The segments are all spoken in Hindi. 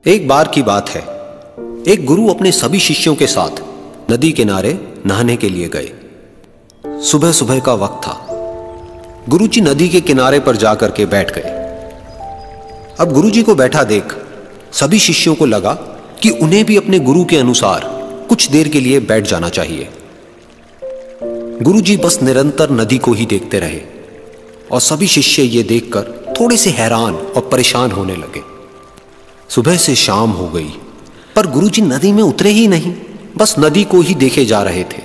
एक बार की बात है, एक गुरु अपने सभी शिष्यों के साथ नदी किनारे नहाने के लिए गए। सुबह सुबह का वक्त था। गुरुजी नदी के किनारे पर जाकर के बैठ गए। अब गुरुजी को बैठा देख सभी शिष्यों को लगा कि उन्हें भी अपने गुरु के अनुसार कुछ देर के लिए बैठ जाना चाहिए। गुरुजी बस निरंतर नदी को ही देखते रहे और सभी शिष्य ये देखकर थोड़े से हैरान और परेशान होने लगे। सुबह से शाम हो गई पर गुरुजी नदी में उतरे ही नहीं, बस नदी को ही देखे जा रहे थे।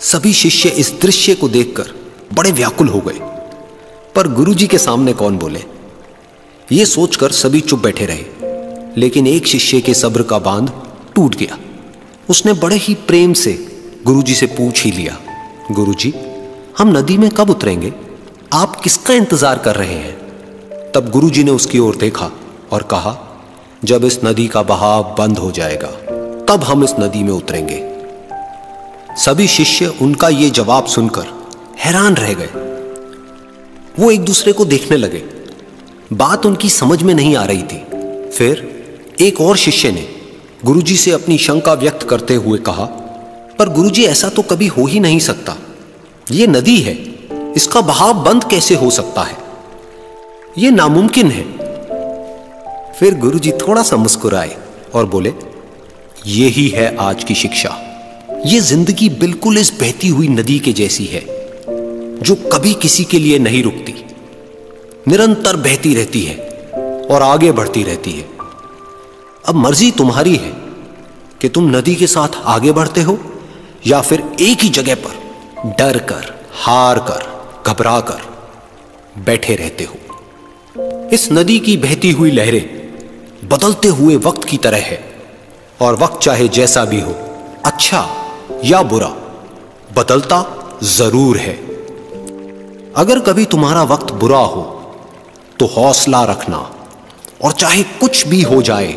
सभी शिष्य इस दृश्य को देखकर बड़े व्याकुल हो गए, पर गुरुजी के सामने कौन बोले, ये सोचकर सभी चुप बैठे रहे। लेकिन एक शिष्य के सब्र का बांध टूट गया। उसने बड़े ही प्रेम से गुरुजी से पूछ ही लिया, गुरुजी, हम नदी में कब उतरेंगे? आप किसका इंतजार कर रहे हैं? तब गुरुजी ने उसकी ओर देखा और कहा, जब इस नदी का बहाव बंद हो जाएगा तब हम इस नदी में उतरेंगे। सभी शिष्य उनका ये जवाब सुनकर हैरान रह गए। वो एक दूसरे को देखने लगे। बात उनकी समझ में नहीं आ रही थी। फिर एक और शिष्य ने गुरुजी से अपनी शंका व्यक्त करते हुए कहा, पर गुरुजी, ऐसा तो कभी हो ही नहीं सकता। ये नदी है, इसका बहाव बंद कैसे हो सकता है? यह नामुमकिन है। फिर गुरुजी थोड़ा सा मुस्कुराए और बोले, यही है आज की शिक्षा। यह जिंदगी बिल्कुल इस बहती हुई नदी के जैसी है जो कभी किसी के लिए नहीं रुकती, निरंतर बहती रहती है और आगे बढ़ती रहती है। अब मर्जी तुम्हारी है कि तुम नदी के साथ आगे बढ़ते हो या फिर एक ही जगह पर डर कर, हार कर, घबरा कर बैठे रहते हो। इस नदी की बहती हुई लहरें बदलते हुए वक्त की तरह है और वक्त चाहे जैसा भी हो, अच्छा या बुरा, बदलता जरूर है। अगर कभी तुम्हारा वक्त बुरा हो तो हौसला रखना और चाहे कुछ भी हो जाए,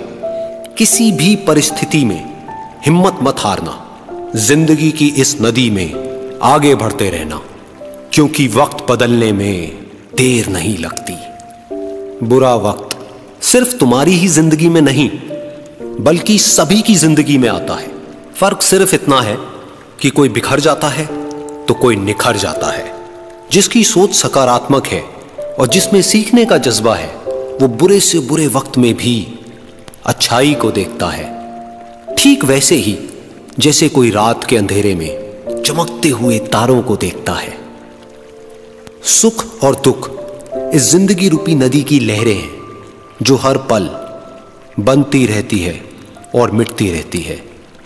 किसी भी परिस्थिति में हिम्मत मत हारना। जिंदगी की इस नदी में आगे बढ़ते रहना, क्योंकि वक्त बदलने में देर नहीं लगती। बुरा वक्त सिर्फ तुम्हारी ही जिंदगी में नहीं बल्कि सभी की जिंदगी में आता है। फर्क सिर्फ इतना है कि कोई बिखर जाता है तो कोई निखर जाता है। जिसकी सोच सकारात्मक है और जिसमें सीखने का जज्बा है, वो बुरे से बुरे वक्त में भी अच्छाई को देखता है। ठीक वैसे ही जैसे कोई रात के अंधेरे में चमकते हुए तारों को देखता है। सुख और दुख इस जिंदगी रूपी नदी की लहरें हैं जो हर पल बनती रहती है और मिटती रहती है।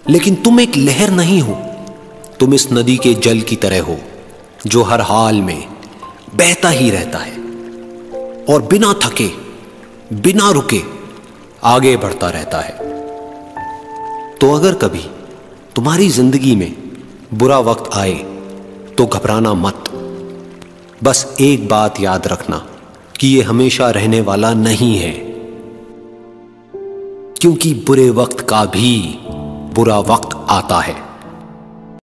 लेकिन तुम एक लहर नहीं हो, तुम इस नदी के जल की तरह हो जो हर हाल में बहता ही रहता है और बिना थके, बिना रुके आगे बढ़ता रहता है। तो अगर कभी तुम्हारी जिंदगी में बुरा वक्त आए तो घबराना मत। बस एक बात याद रखना कि यह हमेशा रहने वाला नहीं है, क्योंकि बुरे वक्त का भी बुरा वक्त आता है।